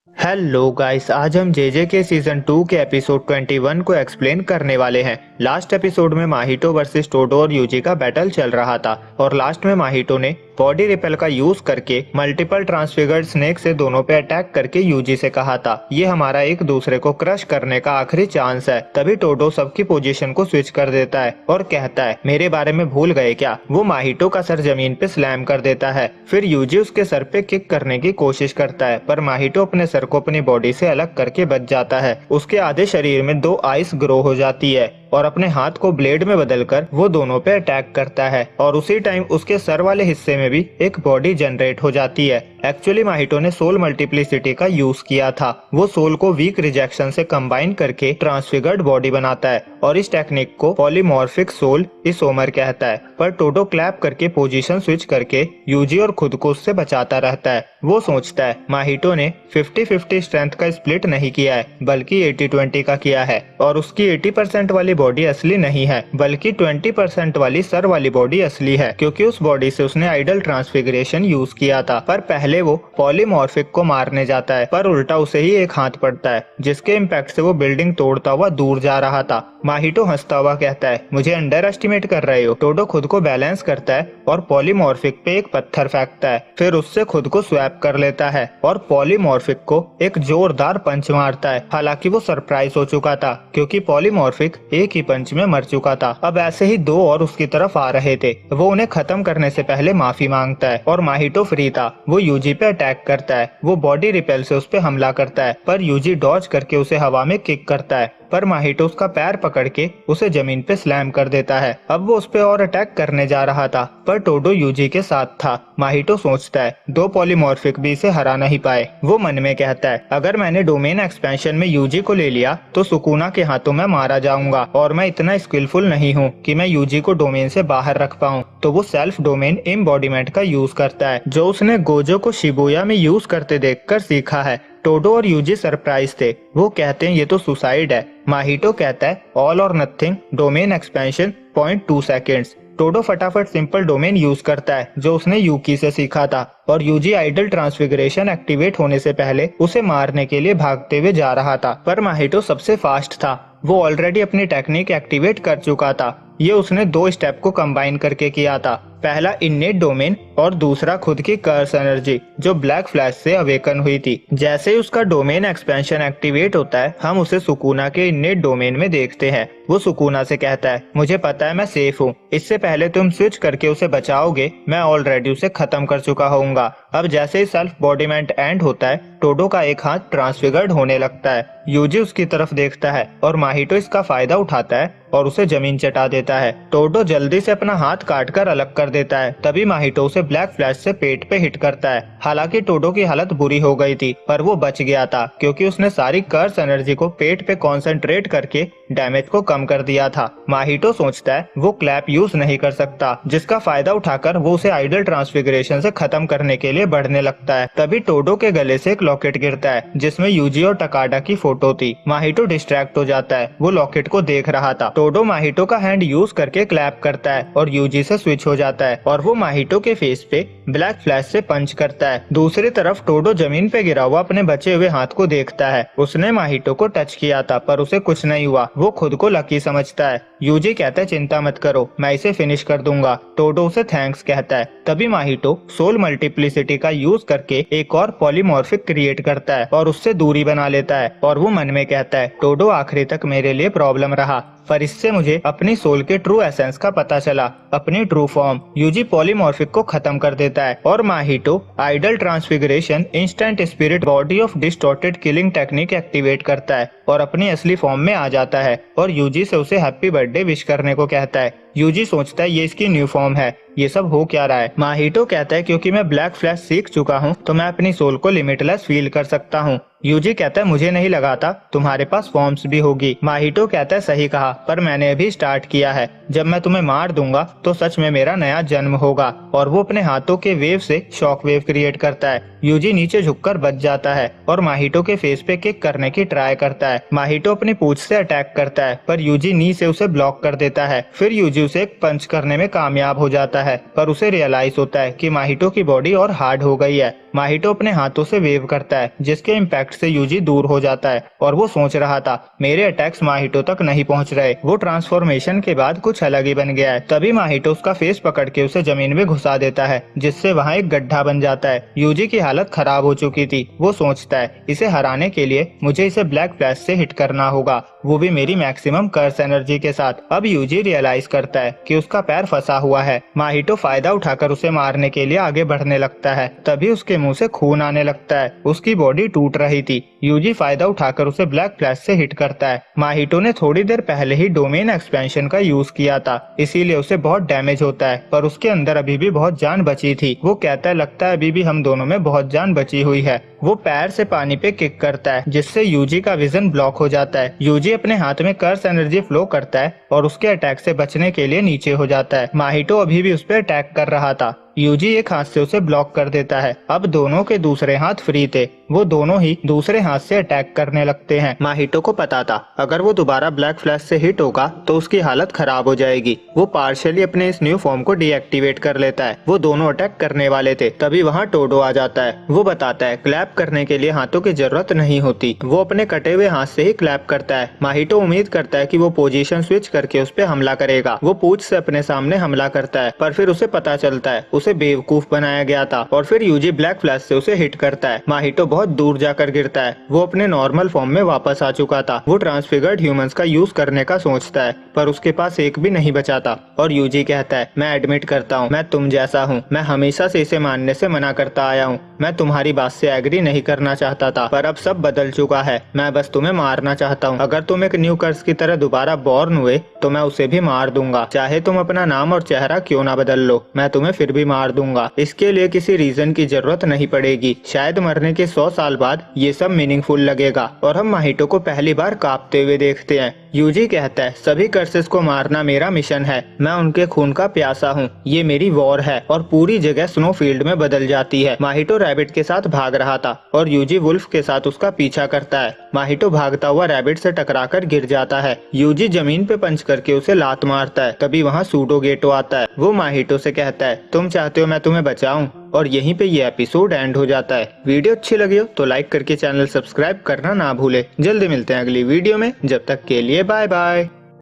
Hello guys, आज हम JJ के सीजन 2 के एपिसोड 21 को एक्सप्लेन करने वाले हैं। लास्ट एपिसोड में माहितो वर्सेस टोडो और यूजी का बैटल चल रहा था और लास्ट में माहितो ने बॉडी रिपेल का यूज करके मल्टीपल ट्रांसफिगर्ड स्नेक से दोनों पे अटैक करके यूजी से कहा था ये हमारा एक दूसरे को क्रश करने का आखिरी चांस है। तभी टोडो सबकी पोजीशन को स्विच कर देता है और कहता है मेरे बारे में भूल गए क्या। वो माहितो का सर जमीन पे स्लैम कर देता है। फिर यूजी उसके सर पे किक करने की कोशिश करता है पर माहितो अपने सर को अपनी बॉडी से अलग करके बच जाता है। उसके आधे शरीर में 2 आइस ग्रो हो जाती है और अपने हाथ को ब्लेड में बदलकर वो दोनों पे अटैक करता है और उसी टाइम उसके सर वाले हिस्से में भी एक बॉडी जनरेट हो जाती है। एक्चुअली माहितो ने सोल मल्टीप्लिसिटी का यूज किया था। वो सोल को वीक रिजेक्शन से कंबाइन करके ट्रांसफिगर्ड बॉडी बनाता है और इस टेक्निक को पॉलीमॉर्फिक सोल इसोमर कहता है। पर टोडो क्लैप करके पोजीशन स्विच करके यूजी और खुद को उससे बचाता रहता है। वो सोचता है माहितो ने 50-50 स्ट्रेंथ का स्प्लिट नहीं किया है बल्कि 80-20 का किया है और उसकी 80% वाली बॉडी असली नहीं है बल्कि 20% वाली सर वाली बॉडी असली है, क्योंकि उस बॉडी से उसने आइडल ट्रांसफिगरेशन यूज किया था। पर पहले वो पॉलीमॉर्फिक को मारने जाता है पर उल्टा उसे ही एक हाथ पड़ता है जिसके इम्पैक्ट से वो बिल्डिंग तोड़ता हुआ दूर जा रहा था। माहितो हंसता हुआ कहता है मुझे अंडर एस्टिमेट कर रहे हो। टोडो खुद को बैलेंस करता है और पॉलीमॉर्फिक पे एक पत्थर फेंकता है, फिर उससे खुद को स्वैप कर लेता है और पॉलीमॉर्फिक को एक जोरदार पंच मारता है। हालांकि वो सरप्राइज हो चुका था क्योंकि पॉलीमॉर्फिक एक ही पंच में मर चुका था। अब ऐसे ही 2 और उसकी तरफ आ रहे थे। वो उन्हें खत्म करने से पहले माफी मांगता है और माहितो फ्री था। वो यूजी पे अटैक करता है। वो बॉडी रिपेल से उस पे हमला करता है पर यूजी डॉज करके उसे हवा में किक करता है पर माहितो उसका पैर पकड़ के उसे जमीन पे स्लैम कर देता है। अब वो उस पे और अटैक करने जा रहा था पर टोडो यूजी के साथ था। माहितो सोचता है 2 पॉलीमॉर्फिक भी इसे हरा नहीं पाए। वो मन में कहता है अगर मैंने डोमेन एक्सपेंशन में यूजी को ले लिया तो सुकुना के हाथों में मारा जाऊंगा और मैं इतना स्किलफुल नहीं हूँ कि मैं यूजी को डोमेन से बाहर रख पाऊँ। तो वो सेल्फ डोमेन एम्बॉडीमेंट का यूज करता है जो उसने गोजो को शिबुया में यूज करते देखकर सीखा है। टोडो और यूजी सरप्राइज थे। वो कहते हैं ये तो सुसाइड है। माहितो कहता है ऑल और nothing domain expansion 0.2 seconds. To-do फटाफट सिंपल डोमेन यूज करता है जो उसने यूकी से सीखा था और यूजी आइडल ट्रांसफिगरेशन एक्टिवेट होने से पहले उसे मारने के लिए भागते हुए जा रहा था पर माहितो सबसे फास्ट था। वो ऑलरेडी अपनी टेक्निक एक्टिवेट कर चुका था। ये उसने 2 स्टेप को कंबाइन करके किया था, पहला इन्नेट डोमेन और दूसरा खुद की कर्स एनर्जी जो ब्लैक फ्लैश से अवेकन हुई थी। जैसे ही उसका डोमेन एक्सपेंशन एक्टिवेट होता है हम उसे सुकुना के इन्नेट डोमेन में देखते हैं। वो सुकुना से कहता है मुझे पता है मैं सेफ हूँ, इससे पहले तुम स्विच करके उसे बचाओगे मैं ऑलरेडी उसे खत्म कर चुका होऊंगा। अब जैसे ही सेल्फ बॉडीमेंट एंड होता है टोडो का एक हाथ ट्रांसफिगर्ड होने लगता है। यूजी उसकी तरफ देखता है और माहितो इसका फायदा उठाता है और उसे जमीन चटा देता है। टोडो जल्दी से अपना हाथ काटकर अलग कर देता है। तभी माहितो उसे ब्लैक फ्लैश से पेट पे हिट करता है। हालांकि टोडो की हालत बुरी हो गई थी पर वो बच गया था क्योंकि उसने सारी कर्स एनर्जी को पेट पे कंसंट्रेट करके डैमेज को कम कर दिया था। माहितो सोचता है वो क्लैप यूज नहीं कर सकता जिसका फायदा उठाकर वो उसे आइडल ट्रांसफिगरेशन से खत्म करने के लिए बढ़ने लगता है। तभी टोडो के गले से एक लॉकेट गिरता है जिसमें यूजी और टकाडा की फोटो थी। माहितो डिस्ट्रैक्ट हो जाता है। वो लॉकेट को देख रहा था। टोडो माहितो का हैंड यूज करके क्लैप करता है और यूजी से स्विच हो जाता है और वो माहितो के फेस पे ब्लैक फ्लैश से पंच करता है। दूसरी तरफ टोडो जमीन पे गिरा हुआ अपने बचे हुए हाथ को देखता है। उसने माहितो को टच किया था पर उसे कुछ नहीं हुआ। वो खुद को लकी समझता है। यूजी कहता है चिंता मत करो मैं इसे फिनिश कर दूंगा। टोडो उसे थैंक्स कहता है। तभी माहितो सोल मल्टीप्लिसिटी का यूज करके एक और पॉलीमॉर्फिक क्रिएट करता है और उससे दूरी बना लेता है और वो मन में कहता है टोडो आखिरी तक मेरे लिए प्रॉब्लम रहा पर इससे मुझे अपनी सोल के ट्रू एसेंस का पता चला। अपनी ट्रू फॉर्म यूजी पॉलीमॉर्फिक को खत्म कर देता है और Mahito idle transfiguration instant spirit body of distorted killing technique activate करता है और अपनी असली फॉर्म में आ जाता है और यूजी से उसे हैप्पी बर्थडे विश करने को कहता है। यूजी सोचता है ये इसकी न्यू फॉर्म है, ये सब हो क्या रहा है। माहितो कहता है क्योंकि मैं ब्लैक फ्लैश सीख चुका हूँ तो मैं अपनी सोल को लिमिटलेस फील कर सकता हूँ। यूजी कहता है मुझे नहीं लगा था तुम्हारे पास फॉर्म्स भी होगी। माहितो कहता है सही कहा पर मैंने अभी स्टार्ट किया है। जब मैं तुम्हें मार दूंगा तो सच में मेरा नया जन्म होगा और वो अपने हाथों के वेव से शॉक वेव क्रिएट करता है। यूजी नीचे झुककर बच जाता है और माहितो के फेस पे किक करने की ट्राई करता है। माहितो अपनी पूंछ से अटैक करता है पर यूजी नी से उसे ब्लॉक कर देता है। फिर यूजी यूजी उसे एक पंच करने में कामयाब हो जाता है, पर उसे रियलाइज होता है कि माहितो की बॉडी और हार्ड हो गई है। माहितो अपने हाथों से वेव करता है, जिसके इम्पैक्ट से यूजी दूर हो जाता है और वो सोच रहा था मेरे अटैक्स माहितो तक नहीं पहुंच रहे। वो ट्रांसफॉर्मेशन के बाद कुछ अलग ही बन गया है। तभी माहितो उसका फेस पकड़ के उसे जमीन में घुसा देता है, जिससे वहाँ एक गड्ढा बन जाता है। यूजी की हालत खराब हो चुकी थी। वो सोचता है इसे हराने के लिए मुझे इसे ब्लैक फ्लैश से हिट करना होगा, वो भी मेरी मैक्सिमम कर्स एनर्जी के साथ। अब यूजी रियलाइज करता है कि उसका पैर फंसा हुआ है। माहितो फायदा उठाकर उसे मारने के लिए आगे बढ़ने लगता है। तभी उसके मुंह से खून आने लगता है। उसकी बॉडी टूट रही थी। यूजी फायदा उठाकर उसे ब्लैक फ्लैश से हिट करता है। माहितो ने थोड़ी देर पहले ही डोमेन एक्सपेंशन का यूज किया था, इसीलिए उसे बहुत डैमेज होता है, पर उसके अंदर अभी भी बहुत जान बची थी। वो कहता है लगता है अभी भी हम दोनों में बहुत जान बची हुई है। वो पैर से पानी पे किक करता है, जिससे यूजी का विजन ब्लॉक हो जाता है। यूजी अपने हाथ में कर्स एनर्जी फ्लो करता है और उसके अटैक से बचने के लिए नीचे हो जाता है। माहितो अभी भी उस पर अटैक कर रहा था। यूजी एक हाथ से उसे ब्लॉक कर देता है। अब दोनों के दूसरे हाथ फ्री थे। वो दोनों ही दूसरे हाथ से अटैक करने लगते हैं। माहितो को पता था अगर वो दोबारा ब्लैक फ्लैश से हिट होगा तो उसकी हालत खराब हो जाएगी। वो पार्शियली अपने इस न्यू फॉर्म को डीएक्टिवेट कर लेता है। वो दोनों अटैक करने वाले थे, तभी वहाँ टोडो आ जाता है। वो बताता है क्लैप करने के लिए हाथों की जरूरत नहीं होती। वो अपने कटे हुए हाथ से ही क्लैप करता है। माहितो उम्मीद करता है कि वो पोजीशन स्विच करके उस पर हमला करेगा। वो पूंछ से अपने सामने हमला करता है, पर फिर उसे पता चलता है उसे बेवकूफ बनाया गया था और फिर यूजी ब्लैक फ्लैश से उसे हिट करता है। माहितो बहुत दूर जाकर गिरता है। वो अपने नॉर्मल फॉर्म में वापस आ चुका था। वो ट्रांसफिगर्ड ह्यूमंस का यूज करने का सोचता है, पर उसके पास एक भी नहीं बचा था। और यूजी कहता है मैं एडमिट करता हूँ मैं तुम जैसा हूँ। मैं हमेशा से इसे मानने से मना करता आया हूँ। मैं तुम्हारी बात से एग्री नहीं करना चाहता था, पर अब सब बदल चुका है। मैं बस तुम्हें मारना चाहता हूँ। अगर तुम एक न्यू कर्स की तरह दोबारा बॉर्न हुए तो मैं उसे भी मार दूंगा। चाहे तुम अपना नाम और चेहरा क्यों ना बदल लो, मैं तुम्हें फिर भी मार दूंगा। इसके लिए किसी रीजन की जरूरत नहीं पड़ेगी। शायद मरने के 100 साल बाद ये सब मीनिंगफुल लगेगा। और हम माहितो को पहली बार कांपते हुए देखते हैं। यूजी कहता है सभी कर्सेस को मारना मेरा मिशन है। मैं उनके खून का प्यासा हूँ। ये मेरी वॉर है। और पूरी जगह स्नोफील्ड में बदल जाती है। माहितो रैबिट के साथ भाग रहा था और यूजी वुल्फ के साथ उसका पीछा करता है। माहितो भागता हुआ रैबिट से टकराकर गिर जाता है। यूजी जमीन पे पंच करके उसे लात मारता है। तभी वहाँ सूडोगेटो आता है। वो माहितो से कहता है तुम चाहते हो मैं तुम्हें बचाऊं? और यहीं पे ये एपिसोड एंड हो जाता है। वीडियो अच्छी लगी हो तो लाइक करके चैनल सब्सक्राइब करना ना भूले। जल्दी मिलते हैं अगली वीडियो में। जब तक के लिए बाय बाय।